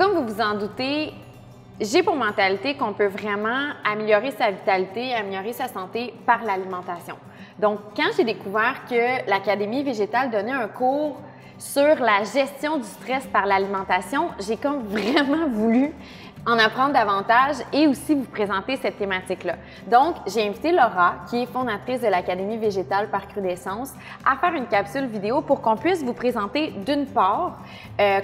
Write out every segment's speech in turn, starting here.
comme vous vous en doutez, j'ai pour mentalité qu'on peut vraiment améliorer sa vitalité, améliorer sa santé par l'alimentation. Donc, quand j'ai découvert que l'Académie végétale donnait un cours sur la gestion du stress par l'alimentation, j'ai comme vraiment voulu en apprendre davantage et aussi vous présenter cette thématique-là. Donc, j'ai invité Laura, qui est fondatrice de l'Académie végétale par Crudescence, à faire une capsule vidéo pour qu'on puisse vous présenter d'une part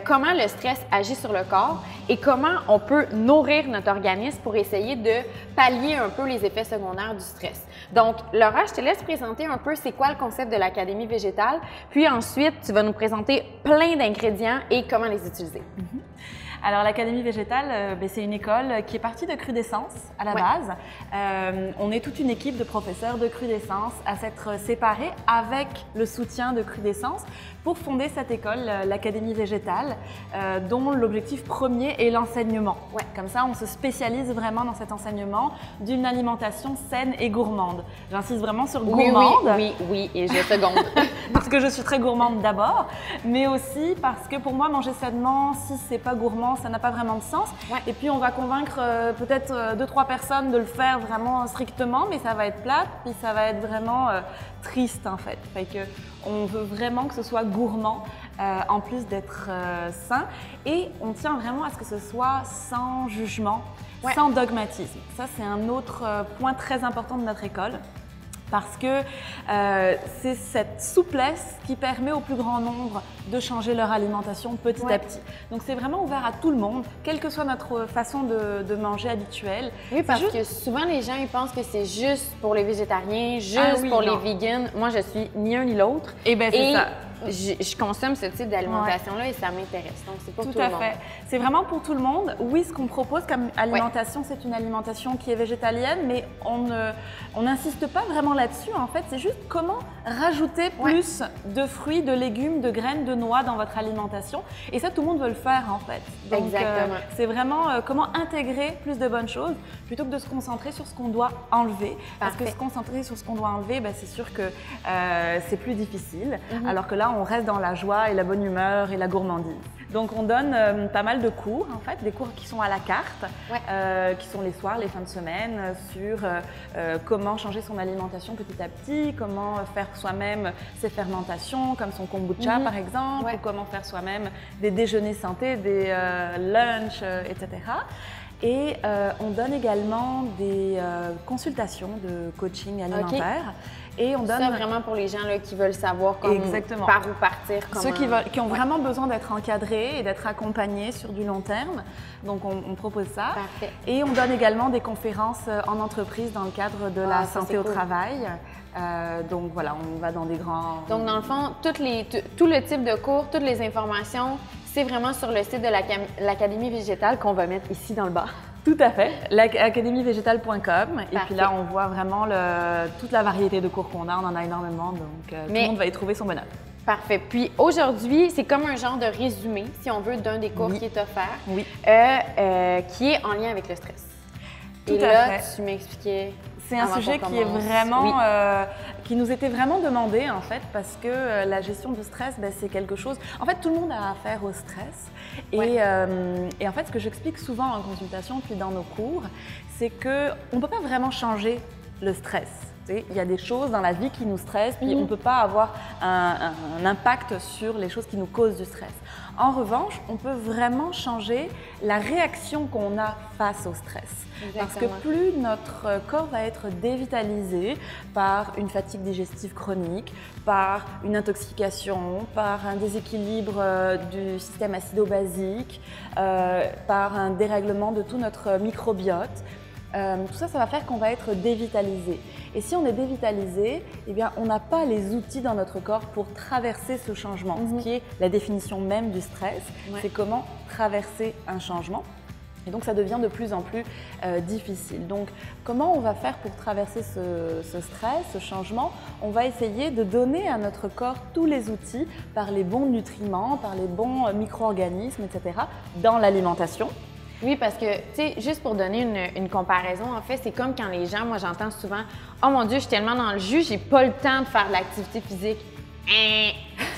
comment le stress agit sur le corps et comment on peut nourrir notre organisme pour essayer de pallier un peu les effets secondaires du stress. Donc, Laura, je te laisse présenter un peu c'est quoi le concept de l'Académie végétale, puis ensuite, tu vas nous présenter plein d'ingrédients et comment les utiliser. Alors, l'Académie végétale, c'est une école qui est partie de Crudescence à la base. On est toute une équipe de professeurs de Crudescence à s'être séparés avec le soutien de Crudescence pour fonder cette école, l'Académie végétale, dont l'objectif premier est l'enseignement. Comme ça, on se spécialise vraiment dans cet enseignement d'une alimentation saine et gourmande. J'insiste vraiment sur gourmande. Oui, et je seconde. Parce que je suis très gourmande d'abord, mais aussi parce que pour moi, manger sainement, si c'est pas gourmand, ça n'a pas vraiment de sens. Et puis, on va convaincre peut-être 2-3 personnes de le faire vraiment strictement, mais ça va être plate, puis ça va être vraiment triste en fait. Fait que on veut vraiment que ce soit gourmand, en plus d'être sain. Et on tient vraiment à ce que ce soit sans jugement, sans dogmatisme. Ça, c'est un autre point très important de notre école. Parce que c'est cette souplesse qui permet au plus grand nombre de changer leur alimentation petit à petit. Donc, c'est vraiment ouvert à tout le monde, quelle que soit notre façon de manger habituelle. Oui, parce que souvent, les gens ils pensent que c'est juste pour les végétariens, juste pour les vegans. Moi, je suis ni un ni l'autre. Et bien, c'est ça. Je consomme ce type d'alimentation-là et ça m'intéresse. Donc, c'est pour tout le monde. Tout à fait. C'est vraiment pour tout le monde. Oui, ce qu'on propose comme alimentation, c'est une alimentation qui est végétalienne, mais on n'insiste pas vraiment là-dessus. En fait, c'est juste comment rajouter plus de fruits, de légumes, de graines, de noix dans votre alimentation. Et ça, tout le monde veut le faire, en fait. Donc, exactement. C'est vraiment comment intégrer plus de bonnes choses plutôt que de se concentrer sur ce qu'on doit enlever. Parce que se concentrer sur ce qu'on doit enlever, c'est sûr que c'est plus difficile. Alors que là, on reste dans la joie et la bonne humeur et la gourmandise. Donc, on donne pas mal de cours, en fait, des cours qui sont à la carte, qui sont les soirs, les fins de semaine, sur comment changer son alimentation petit à petit, comment faire soi-même ses fermentations, comme son kombucha par exemple, ou comment faire soi-même des déjeuners santé, des lunchs, etc. Et on donne également des consultations de coaching alimentaire. Et on donne ça vraiment pour les gens là, qui veulent savoir par où partir. Ceux qui ont vraiment besoin d'être encadrés et d'être accompagnés sur du long terme. Donc, on propose ça. Parfait. Et on donne également des conférences en entreprise dans le cadre de la santé au travail. Donc, voilà, on va dans des grands… Donc, dans le fond, tout le type de cours, toutes les informations, c'est vraiment sur le site de l'Académie végétale qu'on va mettre ici dans le bas. Tout à fait, l'académievégétale.com. Et puis là, on voit vraiment toute la variété de cours qu'on a. On en a énormément, donc tout le monde va y trouver son bonheur. Parfait. Puis aujourd'hui, c'est comme un genre de résumé, si on veut, d'un des cours qui est offert, qui est en lien avec le stress. Tout et à là, fait. tu m'expliquais… C'est un sujet qui est vraiment, qui nous était vraiment demandé en fait, parce que la gestion du stress, c'est quelque chose… En fait, tout le monde a affaire au stress. Et en fait, ce que j'explique souvent en consultation puis dans nos cours, c'est qu'on ne peut pas vraiment changer le stress. Il y a des choses dans la vie qui nous stressent, puis on ne peut pas avoir un impact sur les choses qui nous causent du stress. En revanche, on peut vraiment changer la réaction qu'on a face au stress. Exactement. Parce que plus notre corps va être dévitalisé par une fatigue digestive chronique, par une intoxication, par un déséquilibre du système acido-basique, par un dérèglement de tout notre microbiote, tout ça, ça va faire qu'on va être dévitalisé. Et si on est dévitalisé, eh bien, on n'a pas les outils dans notre corps pour traverser ce changement, ce qui est la définition même du stress. C'est comment traverser un changement. Et donc, ça devient de plus en plus difficile. Donc, comment on va faire pour traverser ce stress, ce changement? On va essayer de donner à notre corps tous les outils par les bons nutriments, par les bons micro-organismes, etc., dans l'alimentation. Oui, parce que, tu sais, juste pour donner une comparaison, en fait, c'est comme quand les gens, moi j'entends souvent « Oh mon Dieu, je suis tellement dans le jus, j'ai pas le temps de faire de l'activité physique. »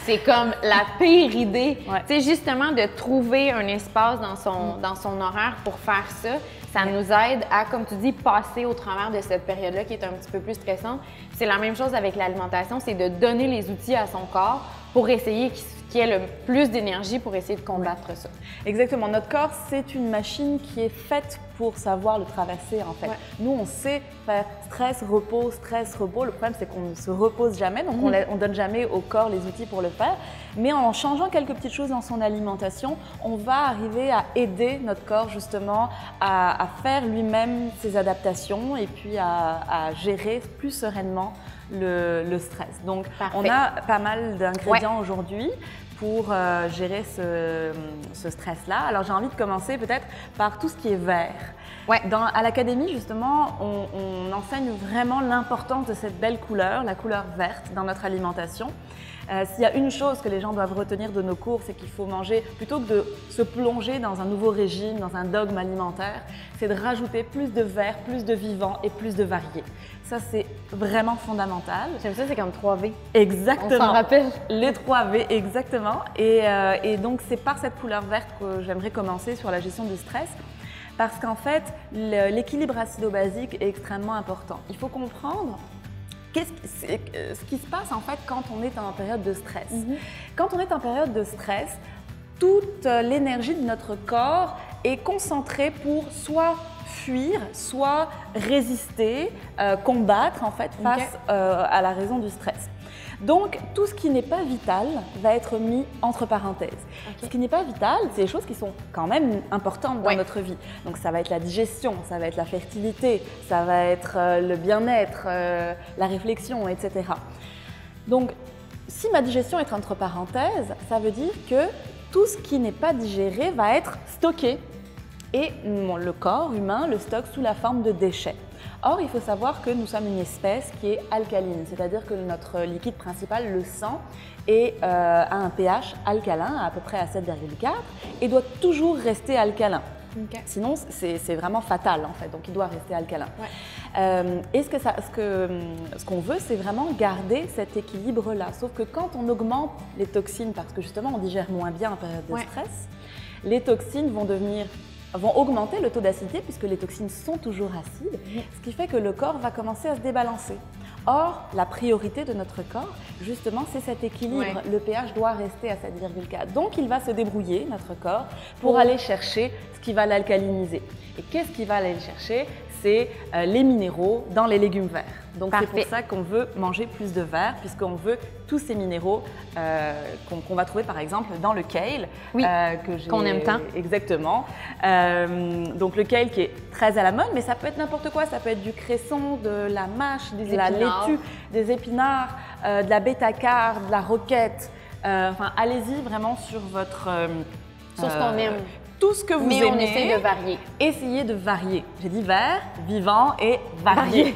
C'est comme la pire idée. Ouais. Tu sais, justement, de trouver un espace dans son horaire pour faire ça, ça nous aide à, comme tu dis, passer au travers de cette période-là qui est un petit peu plus stressante. C'est la même chose avec l'alimentation, c'est de donner les outils à son corps pour essayer qu'il ait le plus d'énergie pour essayer de combattre ça. Exactement. Notre corps, c'est une machine qui est faite pour savoir le traverser, en fait. Ouais. Nous, on sait faire stress, repos, stress, repos. Le problème, c'est qu'on ne se repose jamais, donc on ne donne jamais au corps les outils pour le faire. Mais en changeant quelques petites choses dans son alimentation, on va arriver à aider notre corps, justement, à faire lui-même ses adaptations et puis à gérer plus sereinement le stress. Donc, Parfait. on a pas mal d'ingrédients aujourd'hui pour gérer ce stress-là. Alors, j'ai envie de commencer peut-être par tout ce qui est vert. Ouais. À l'académie, justement, on enseigne vraiment l'importance de cette belle couleur, la couleur verte, dans notre alimentation. S'il y a une chose que les gens doivent retenir de nos cours, c'est qu'il faut manger, plutôt que de se plonger dans un nouveau régime, dans un dogme alimentaire, c'est de rajouter plus de vert, plus de vivant et plus de varié. Ça, c'est vraiment fondamental. J'aime ça, c'est comme 3V. Exactement. On s'en rappelle. Les 3V, exactement. Et donc, c'est par cette couleur verte que j'aimerais commencer sur la gestion du stress. Parce qu'en fait, l'équilibre acido-basique est extrêmement important. Il faut comprendre ce qui se passe en fait quand on est en période de stress. Quand on est en période de stress, toute l'énergie de notre corps est concentrée pour soit fuir, soit résister, combattre en fait face à la raison du stress. Donc, tout ce qui n'est pas vital va être mis entre parenthèses. Ce qui n'est pas vital, c'est des choses qui sont quand même importantes dans notre vie. Donc, ça va être la digestion, ça va être la fertilité, ça va être le bien-être, la réflexion, etc. Donc, si ma digestion est entre parenthèses, ça veut dire que tout ce qui n'est pas digéré va être stocké. Et le corps humain le stocke sous la forme de déchets. Or, il faut savoir que nous sommes une espèce qui est alcaline, c'est-à-dire que notre liquide principal, le sang, a un pH alcalin, à peu près à 7,4, et doit toujours rester alcalin. Sinon, c'est vraiment fatal en fait, donc il doit rester alcalin. Et ce qu'on veut, c'est vraiment garder cet équilibre-là. Sauf que quand on augmente les toxines, parce que justement on digère moins bien en période de stress, les toxines vont augmenter le taux d'acidité puisque les toxines sont toujours acides, ce qui fait que le corps va commencer à se débalancer. Or, la priorité de notre corps, justement, c'est cet équilibre. Le pH doit rester à 7,4. Donc, il va se débrouiller, notre corps, pour aller chercher ce qui va l'alcaliniser. Et qu'est-ce qui va aller chercher? C'est les minéraux dans les légumes verts. Donc, c'est pour ça qu'on veut manger plus de verre, puisqu'on veut tous ces minéraux qu'on va trouver, par exemple, dans le kale. Qu'on aime tant. Exactement. Donc, le kale qui est très à la mode, mais ça peut être n'importe quoi. Ça peut être du cresson, de la mâche, de la laitue, des épinards, de la bêta-carre, de la roquette. Enfin, allez-y vraiment sur votre… sur ce qu'on aime. Tout ce que vous aimez. Mais on essaie de varier. Essayez de varier. J'ai dit vert, vivant et varié.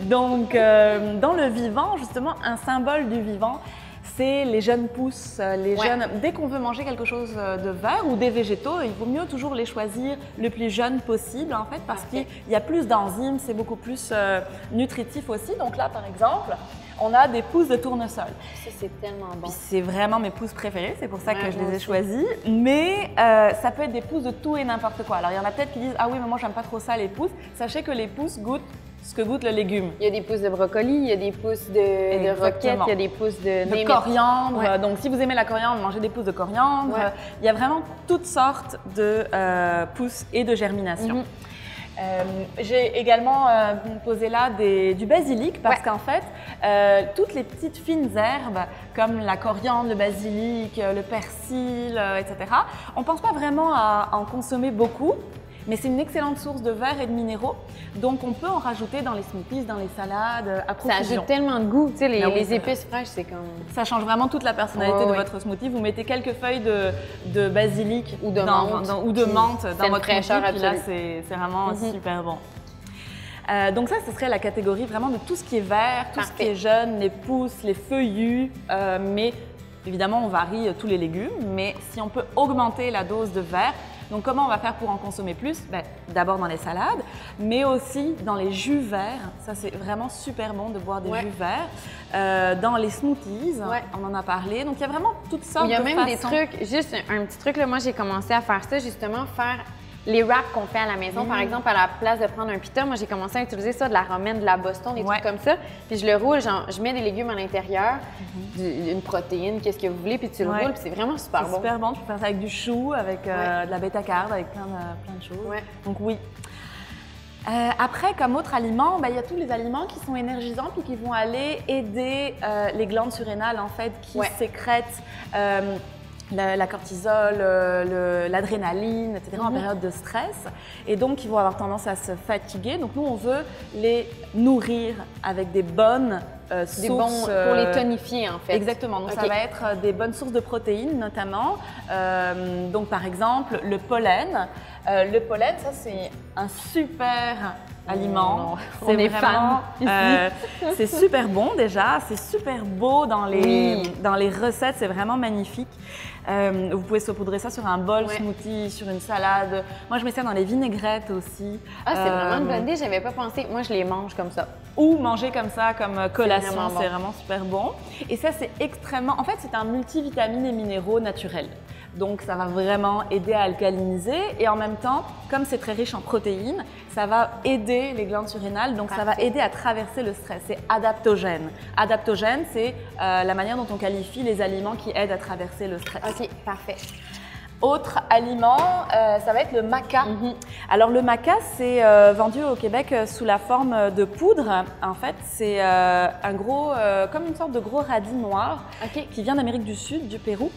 Donc, dans le vivant, justement, un symbole du vivant, c'est les jeunes pousses, les jeunes… Dès qu'on veut manger quelque chose de vert ou des végétaux, il vaut mieux toujours les choisir le plus jeune possible, en fait, parce qu'il y a plus d'enzymes, c'est beaucoup plus nutritif aussi. Donc là, par exemple, on a des pousses de tournesol. Ça, c'est tellement bon. C'est vraiment mes pousses préférées, c'est pour ça que je les ai choisies. Mais ça peut être des pousses de tout et n'importe quoi. Alors, il y en a peut-être qui disent « Ah oui, mais moi, j'aime pas trop ça, les pousses ». Sachez que les pousses goûtent ce que goûte le légume. Il y a des pousses de brocoli, il y a des pousses de roquette, il y a des pousses de coriandre. Donc, si vous aimez la coriandre, mangez des pousses de coriandre. Il y a vraiment toutes sortes de pousses et de germination. J'ai également posé là du basilic parce qu'en fait, toutes les petites fines herbes comme la coriandre, le basilic, le persil, etc., on ne pense pas vraiment à en consommer beaucoup, mais c'est une excellente source de verre et de minéraux. Donc, on peut en rajouter dans les smoothies, dans les salades, à profusion. Ça ajoute tellement de goût. Tu sais, les épices fraîches, c'est comme… Ça change vraiment toute la personnalité de votre smoothie. Vous mettez quelques feuilles de basilic ou de menthe dans votre smoothie, puis là, c'est vraiment super bon. Donc ça, ce serait la catégorie vraiment de tout ce qui est vert, tout ce qui est jeune, les pousses, les feuillus, mais évidemment, on varie tous les légumes. Mais si on peut augmenter la dose de vert, Donc comment on va faire pour en consommer plus? D'abord dans les salades, mais aussi dans les jus verts. Ça c'est vraiment super bon de boire des jus verts. Dans les smoothies, on en a parlé. Donc il y a vraiment toutes sortes de façons. Il y a même des trucs, juste un petit truc, là, moi j'ai commencé à faire ça justement, faire les wraps qu'on fait à la maison, par exemple, à la place de prendre un pita, moi j'ai commencé à utiliser ça, de la romaine, de la Boston, des trucs comme ça. Puis je le roule, je mets des légumes à l'intérieur, une protéine, qu'est-ce que vous voulez, puis tu le roules, puis c'est vraiment super bon. C'est super bon, tu peux faire ça avec du chou, avec de la bêta-carbe, avec plein de choses. Donc oui. Après, comme autre aliment, il y a tous les aliments qui sont énergisants puis qui vont aller aider les glandes surrénales en fait, qui sécrètent la cortisol, l'adrénaline, etc. en période de stress. Et donc, ils vont avoir tendance à se fatiguer. Donc, nous, on veut les nourrir avec des bonnes sources. Pour les tonifier, en fait. Exactement. Donc, ça va être des bonnes sources de protéines, notamment. Donc, par exemple, le pollen. Le pollen, ça, c'est un super aliment. On est fan. C'est super bon déjà, c'est super beau dans les recettes, c'est vraiment magnifique. Vous pouvez saupoudrer ça sur un bol smoothie, sur une salade. Moi, je mets ça dans les vinaigrettes aussi. Ah, c'est vraiment une bonne idée, j'avais pas pensé. Moi, je les mange comme ça. Ou manger comme ça, comme collation, c'est vraiment super bon. Et ça, c'est extrêmement… En fait, c'est un multivitamine et minéraux naturel. Donc, ça va vraiment aider à alcaliniser et en même temps, comme c'est très riche en protéines, ça va aider les glandes surrénales, donc ça va aider à traverser le stress. C'est adaptogène. Adaptogène, c'est la manière dont on qualifie les aliments qui aident à traverser le stress. OK, parfait. Autre aliment, ça va être le maca. Alors le maca, c'est vendu au Québec sous la forme de poudre. En fait, c'est un gros, comme une sorte de gros radis noir qui vient d'Amérique du Sud, du Pérou.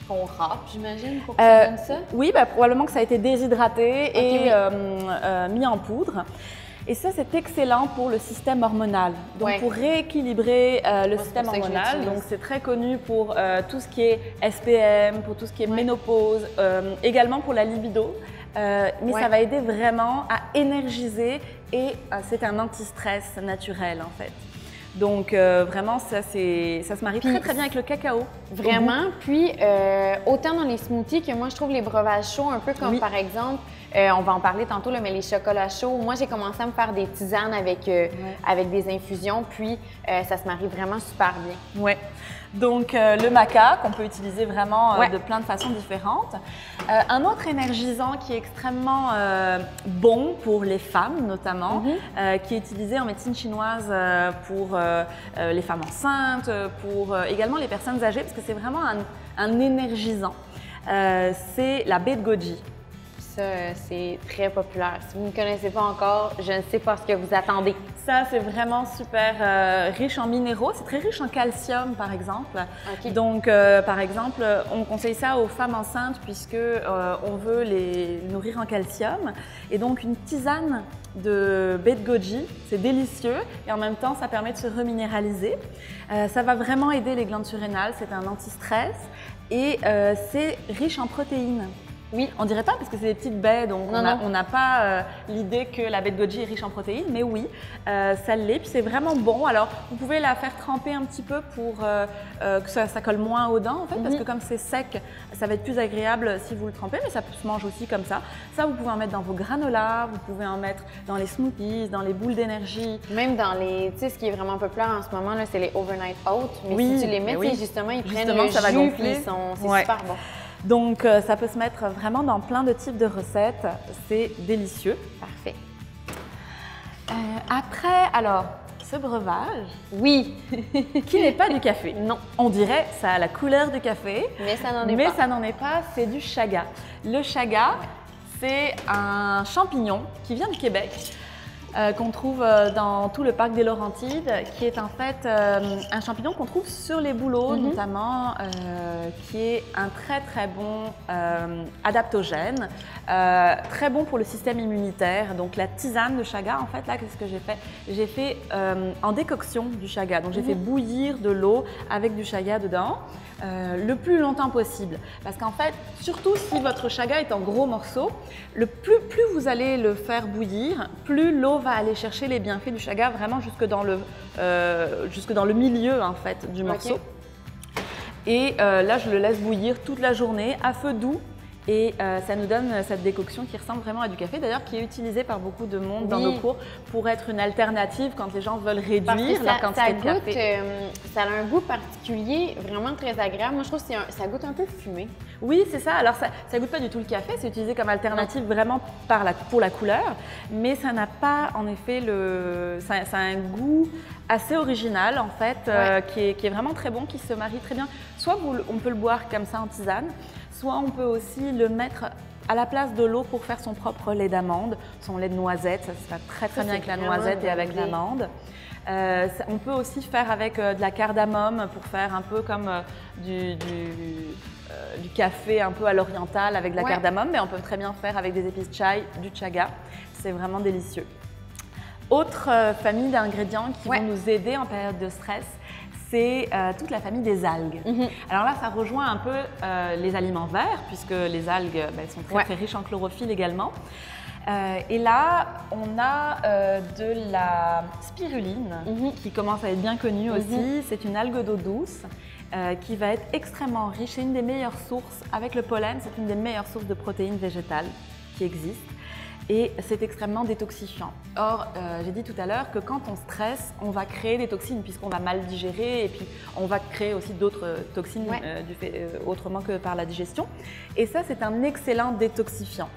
Qu'on râpe, j'imagine, pour que ça donne ça? Oui, probablement que ça a été déshydraté et mis en poudre. Et ça, c'est excellent pour le système hormonal. Donc, pour rééquilibrer le système hormonal. Donc, c'est très connu pour tout ce qui est SPM, pour tout ce qui est ménopause, également pour la libido. Mais ça va aider vraiment à énergiser et c'est un anti-stress naturel, en fait. Donc, vraiment, ça se marie très bien avec le cacao. Vraiment. Puis, autant dans les smoothies que moi, je trouve les breuvages chauds, un peu comme par exemple, on va en parler tantôt, là, mais les chocolats chauds. Moi, j'ai commencé à me faire des tisanes avec des infusions, puis ça se marie vraiment super bien. Ouais. Donc, le maca, qu'on peut utiliser vraiment de plein de façons différentes. Un autre énergisant qui est extrêmement bon pour les femmes, notamment, qui est utilisé en médecine chinoise pour les femmes enceintes, pour également les personnes âgées, parce que c'est vraiment un énergisant. C'est la baie de goji. Ça, c'est très populaire. Si vous ne connaissez pas encore, je ne sais pas ce que vous attendez. Ça, c'est vraiment super riche en minéraux. C'est très riche en calcium, par exemple. Donc, par exemple, on conseille ça aux femmes enceintes puisque on veut les nourrir en calcium. Et donc, une tisane de baie de goji, c'est délicieux et en même temps, ça permet de se reminéraliser. Ça va vraiment aider les glandes surrénales. C'est un anti-stress et c'est riche en protéines. Oui, on dirait pas parce que c'est des petites baies, donc on n'a pas l'idée que la baie de goji est riche en protéines, mais oui, ça l'est, puis c'est vraiment bon. Alors, vous pouvez la faire tremper un petit peu pour que ça colle moins aux dents, en fait, parce que comme c'est sec, ça va être plus agréable si vous le trempez, mais ça peut se mange aussi comme ça. Ça, vous pouvez en mettre dans vos granolas, vous pouvez en mettre dans les smoothies, dans les boules d'énergie. Même dans les, tu sais, ce qui est vraiment populaire en ce moment, c'est les overnight oats, mais si tu les mets, justement, ils prennent le jus, puis c'est super bon. Donc, ça peut se mettre vraiment dans plein de types de recettes. C'est délicieux. Parfait. Après, alors, ce breuvage… Oui. Qui n'est pas du café. Non. On dirait ça a la couleur du café. Mais ça n'en est pas. Mais ça n'en est pas, c'est du chaga. Le chaga, c'est un champignon qui vient du Québec. Qu'on trouve dans tout le parc des Laurentides, qui est en fait un champignon qu'on trouve sur les bouleaux notamment, qui est un très bon adaptogène, très bon pour le système immunitaire. Donc la tisane de chaga, en fait, là, qu'est-ce que j'ai fait? J'ai fait en décoction du chaga. Donc j'ai fait bouillir de l'eau avec du chaga dedans. Le plus longtemps possible. Parce qu'en fait, surtout si votre chaga est en gros morceaux, plus vous allez le faire bouillir, plus l'eau va aller chercher les bienfaits du chaga vraiment jusque dans le milieu en fait du morceau. Et là, je le laisse bouillir toute la journée à feu doux Et ça nous donne cette décoction qui ressemble vraiment à du café, d'ailleurs qui est utilisée par beaucoup de monde dans nos cours pour être une alternative quand les gens veulent réduire leur quantité de café. Ça a un goût particulier, vraiment très agréable. Moi, je trouve que ça goûte un peu fumé. Oui, c'est ça. Alors, ça ne goûte pas du tout le café, c'est utilisé comme alternative vraiment pour la couleur, mais ça n'a pas, en effet, ça a un goût assez original, en fait, qui est vraiment très bon, qui se marie très bien. Soit on peut le boire comme ça en tisane, soit on peut aussi le mettre à la place de l'eau pour faire son propre lait d'amande, son lait de noisette. Ça se fait très très bien avec la noisette et avec l'amande. On peut aussi faire avec de la cardamome pour faire un peu comme du café un peu à l'oriental avec de la cardamome, mais on peut très bien faire avec des épices chai, du chaga. C'est vraiment délicieux. Autre famille d'ingrédients qui vont nous aider en période de stress, c'est toute la famille des algues. Alors là, ça rejoint un peu les aliments verts, puisque les algues sont très, très riches en chlorophylle également. Et là, on a de la spiruline qui commence à être bien connue aussi. C'est une algue d'eau douce qui va être extrêmement riche. C'est une des meilleures sources, avec le pollen, c'est une des meilleures sources de protéines végétales qui existent. Et c'est extrêmement détoxifiant. Or, j'ai dit tout à l'heure que quand on stresse, on va créer des toxines puisqu'on va mal digérer et puis on va créer aussi d'autres toxines autrement que par la digestion. Et ça, c'est un excellent détoxifiant.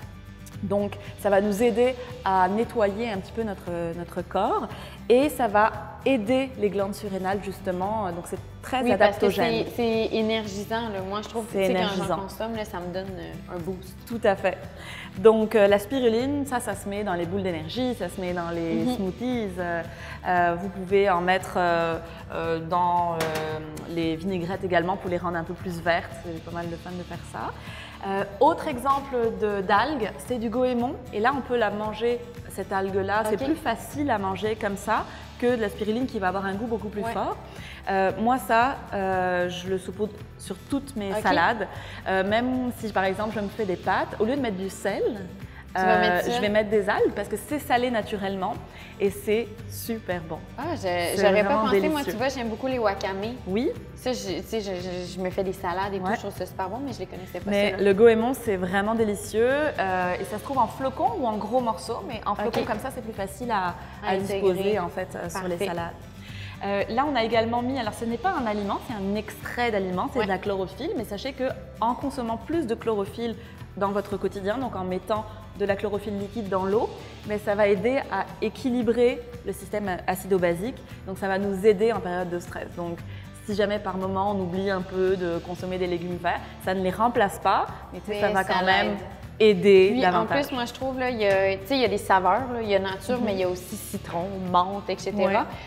Donc, ça va nous aider à nettoyer un petit peu notre corps et ça va aider les glandes surrénales justement. Donc, c'est très adaptogène. Parce que c'est énergisant. Là. Moi, je trouve que quand j'en consomme, là, ça me donne un boost. Tout à fait. Donc, la spiruline, ça se met dans les boules d'énergie, ça se met dans les smoothies. Vous pouvez en mettre dans les vinaigrettes également pour les rendre un peu plus vertes. C'est pas mal de fun de faire ça. Autre exemple d'algue, c'est du goémon. Et là, on peut la manger, cette algue-là. C'est plus facile à manger comme ça que de la spiruline qui va avoir un goût beaucoup plus fort. Moi, ça, je le saupoudre sur toutes mes salades. Même si, par exemple, je me fais des pâtes, au lieu de mettre du sel, je vais mettre des algues parce que c'est salé naturellement et c'est super bon. Ah, j'aurais pas pensé. Délicieux. Moi, tu vois, j'aime beaucoup les wakame. Oui. Ça, je me fais des salades et tout, je trouve ça super bon, mais je les connaissais pas. Mais le goémon, c'est vraiment délicieux et ça se trouve en flocons ou en gros morceaux, mais en flocons comme ça, c'est plus facile à disposer en fait sur les salades. Là, on a également mis, alors ce n'est pas un aliment, c'est un extrait d'aliment, c'est de la chlorophylle, mais sachez qu'en consommant plus de chlorophylle dans votre quotidien, donc en mettant de la chlorophylle liquide dans l'eau, mais ça va aider à équilibrer le système acido-basique, donc ça va nous aider en période de stress. Donc, si jamais par moment on oublie un peu de consommer des légumes verts, ça ne les remplace pas, mais ça va quand même aider davantage. En plus, moi je trouve, il y a des saveurs, il y a nature, mais il y a aussi citron, menthe, etc.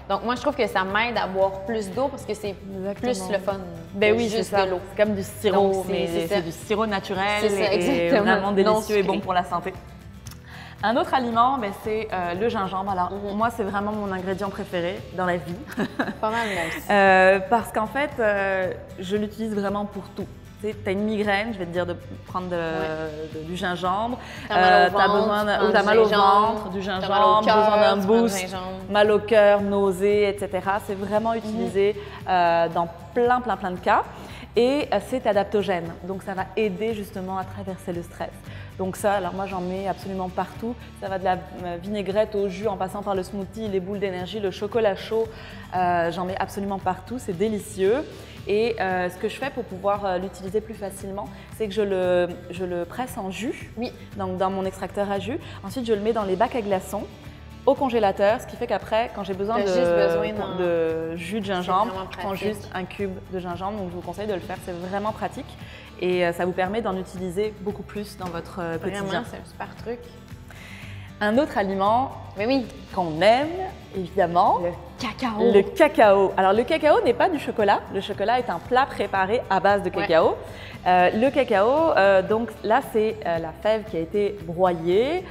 Donc moi je trouve que ça m'aide à boire plus d'eau parce que c'est plus le fun. Ben oui, c'est ça. C'est comme du sirop, mais c'est du sirop naturel et vraiment délicieux et bon pour la santé. Un autre aliment, c'est le gingembre. Alors, moi, c'est vraiment mon ingrédient préféré dans la vie. Pas mal, moi aussi. Parce qu'en fait, je l'utilise vraiment pour tout. Tu as une migraine, je vais te dire de prendre du gingembre. T'as mal au ventre, du gingembre, besoin d'un boost, mal au cœur, nausées, etc. C'est vraiment utilisé dans plein de cas. Et c'est adaptogène, donc ça va aider justement à traverser le stress. Donc ça, alors moi j'en mets absolument partout. Ça va de la vinaigrette au jus en passant par le smoothie, les boules d'énergie, le chocolat chaud. J'en mets absolument partout, c'est délicieux. Et ce que je fais pour pouvoir l'utiliser plus facilement, c'est que je le presse en jus, donc dans mon extracteur à jus. Ensuite, je le mets dans les bacs à glaçons au congélateur, ce qui fait qu'après, quand j'ai besoin de jus de gingembre, je prends juste un cube de gingembre. Donc je vous conseille de le faire, c'est vraiment pratique. Et ça vous permet d'en utiliser beaucoup plus dans votre quotidien. Vraiment, c'est un super truc. Un autre aliment qu'on aime, évidemment, le cacao. Le cacao. Alors le cacao n'est pas du chocolat. Le chocolat est un plat préparé à base de cacao. Le cacao, donc là c'est la fève qui a été broyée,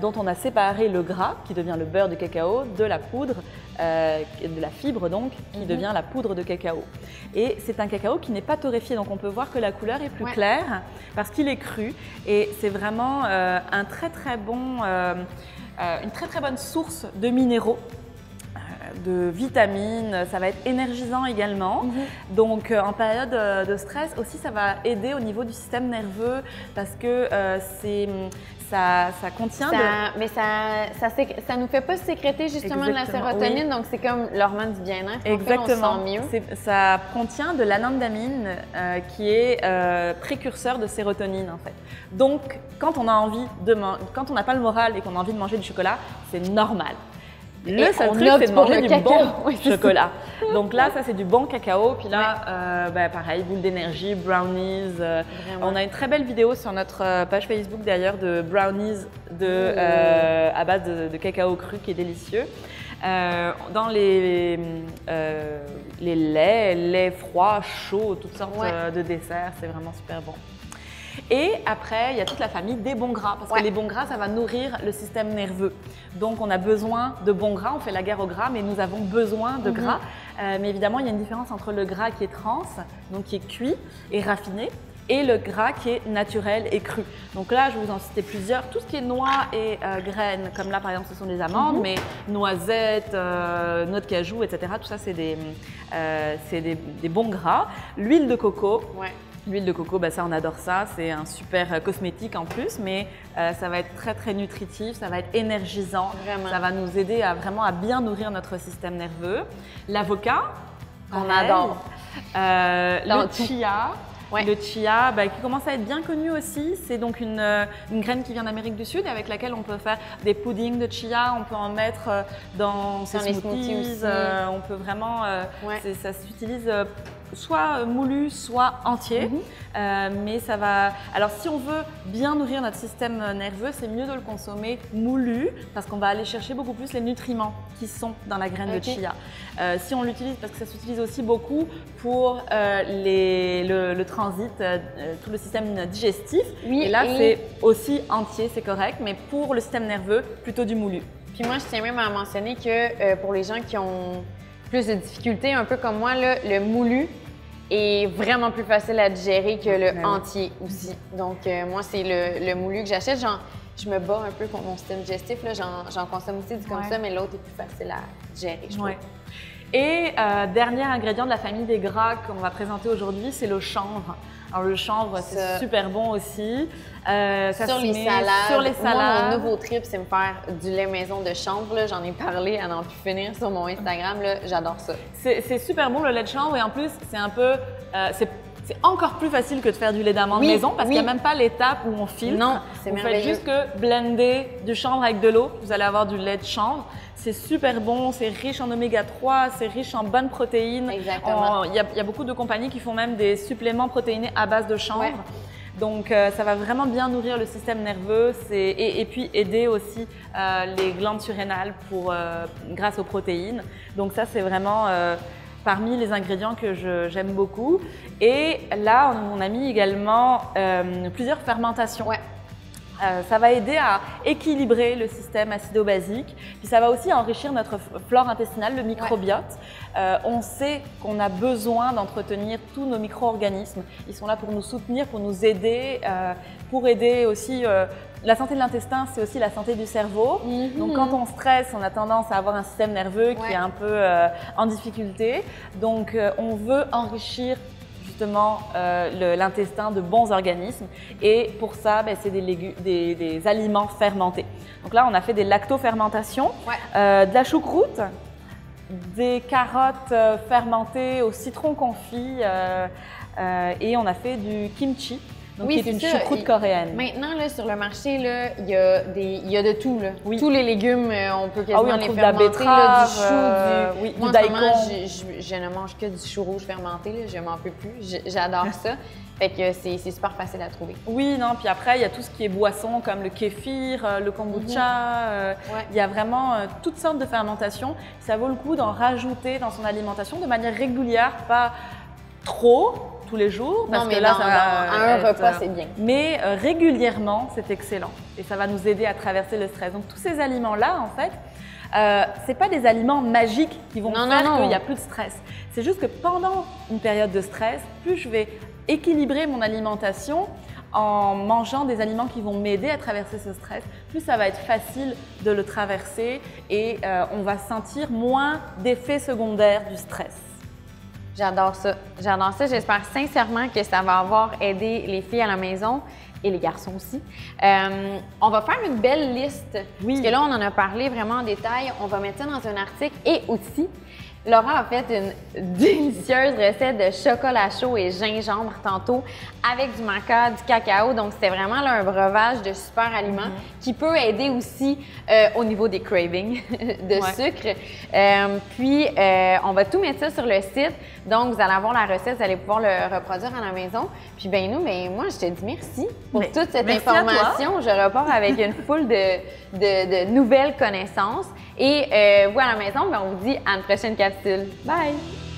dont on a séparé le gras qui devient le beurre de cacao de la poudre, de la fibre donc qui devient la poudre de cacao. Et c'est un cacao qui n'est pas torréfié, donc on peut voir que la couleur est plus claire parce qu'il est cru et c'est vraiment une très très bonne source de minéraux. de vitamines, ça va être énergisant également. Donc en période de stress aussi, ça va aider au niveau du système nerveux parce que ça contient Mais ça nous fait pas sécréter justement de la sérotonine, donc c'est comme l'hormone du bien-être. Exactement. On se sent mieux. Ça contient de l'anandamine qui est précurseur de sérotonine en fait. Donc quand on a envie quand on n'a pas le moral et qu'on a envie de manger du chocolat, c'est normal. Le seul truc, c'est de manger du bon chocolat. Donc là, ça, c'est du bon cacao. Puis là, pareil, boule d'énergie, brownies. On a une très belle vidéo sur notre page Facebook d'ailleurs de brownies à base de cacao cru qui est délicieux. Dans les laits froids, chauds, toutes sortes de desserts, c'est vraiment super bon. Et après, il y a toute la famille des bons gras, parce que les bons gras, ça va nourrir le système nerveux. Donc, on a besoin de bons gras, on fait la guerre au gras, mais nous avons besoin de gras. Mais évidemment, il y a une différence entre le gras qui est trans, donc qui est cuit et raffiné, et le gras qui est naturel et cru. Donc là, je vais vous en citer plusieurs. Tout ce qui est noix et graines, comme là, par exemple, ce sont des amandes, mais noisettes, noix de cajou, etc. Tout ça, c'est des bons gras. L'huile de coco. L'huile de coco, ça on adore ça, c'est un super cosmétique en plus, mais ça va être très très nutritif, ça va être énergisant, ça va nous aider à bien nourrir notre système nerveux. L'avocat, on adore. Le chia. Le chia, qui commence à être bien connu aussi, c'est donc une graine qui vient d'Amérique du Sud avec laquelle on peut faire des puddings de chia, on peut en mettre dans ses smoothies, on peut vraiment, ça s'utilise soit moulu, soit entier, mais ça va… Alors si on veut bien nourrir notre système nerveux, c'est mieux de le consommer moulu parce qu'on va aller chercher beaucoup plus les nutriments qui sont dans la graine de chia. Si on l'utilise, parce que ça s'utilise aussi beaucoup pour le transit, tout le système digestif, et là c'est aussi entier, c'est correct, mais pour le système nerveux, plutôt du moulu. Puis moi, je tiens même à mentionner que pour les gens qui ont plus de difficultés, un peu comme moi, là, le moulu est vraiment plus facile à digérer que le entier aussi. Donc, moi, c'est le moulu que j'achète. Je me bats un peu contre mon système digestif. J'en consomme aussi du comme ça, mais l'autre est plus facile à digérer, je trouve. Et dernier ingrédient de la famille des gras qu'on va présenter aujourd'hui, c'est le chanvre. Alors le chanvre, c'est super bon aussi. Sur les salades. Moi, mon nouveau trip, c'est me faire du lait maison de chanvre. J'en ai parlé à n'en plus finir sur mon Instagram. J'adore ça. C'est super bon le lait de chanvre et en plus, c'est un peu… c'est encore plus facile que de faire du lait d'amande maison parce qu'il n'y a même pas l'étape où on filtre. Non, c'est merveilleux. Vous faites juste que blender du chanvre avec de l'eau, vous allez avoir du lait de chanvre. C'est super bon, c'est riche en oméga 3, c'est riche en bonnes protéines. Exactement. Il y a beaucoup de compagnies qui font même des suppléments protéinés à base de chanvre. Donc, ça va vraiment bien nourrir le système nerveux et puis aider aussi les glandes surrénales grâce aux protéines. Donc ça, c'est vraiment parmi les ingrédients que j'aime beaucoup. Et là, on a mis également plusieurs fermentations. Ça va aider à équilibrer le système acido-basique, puis ça va aussi enrichir notre flore intestinale, le microbiote. On sait qu'on a besoin d'entretenir tous nos micro-organismes. Ils sont là pour nous soutenir, pour nous aider, pour aider aussi… la santé de l'intestin, c'est aussi la santé du cerveau. Donc quand on stresse, on a tendance à avoir un système nerveux qui est un peu en difficulté. Donc on veut enrichir justement l'intestin de bons organismes et pour ça, c'est des aliments fermentés. Donc là, on a fait des lactofermentations, de la choucroute, des carottes fermentées au citron confit et on a fait du kimchi. Donc, qui est une choucroute coréenne. Maintenant, là, sur le marché, il y a de tout. Là. Tous les légumes, on peut quasiment les fermenter. De la betterave, du chou, du daikon. Je ne mange que du chou rouge fermenté. Là. Je m'en peux plus. J'adore ça. Fait que c'est super facile à trouver. Oui, non. Puis après, il y a tout ce qui est boisson, comme le kéfir, le kombucha. Il y a vraiment toutes sortes de fermentations. Ça vaut le coup d'en rajouter dans son alimentation de manière régulière, pas trop tous les jours, parce que là, un repas, c'est bien. Mais régulièrement, c'est excellent et ça va nous aider à traverser le stress. Donc, tous ces aliments-là, en fait, c'est pas des aliments magiques qui vont faire qu'il n'y a plus de stress. C'est juste que pendant une période de stress, plus je vais équilibrer mon alimentation en mangeant des aliments qui vont m'aider à traverser ce stress, plus ça va être facile de le traverser et on va sentir moins d'effets secondaires du stress. J'adore ça. J'adore ça. J'espère sincèrement que ça va avoir aidé les filles à la maison et les garçons aussi. On va faire une belle liste. Oui. Parce que là, on en a parlé vraiment en détail. On va mettre ça dans un article et aussi, Laura a fait une délicieuse recette de chocolat chaud et gingembre tantôt avec du maca, du cacao. Donc, c'était vraiment là, un breuvage de super aliments qui peut aider aussi au niveau des cravings de sucre. Puis, on va tout mettre ça sur le site. Donc, vous allez avoir la recette, vous allez pouvoir le reproduire à la maison. Puis, ben nous, mais moi, je te dis merci pour toute cette information. Je repars avec une foule de nouvelles connaissances. Et vous, à la maison, ben, on vous dit à une prochaine capsule. Bye!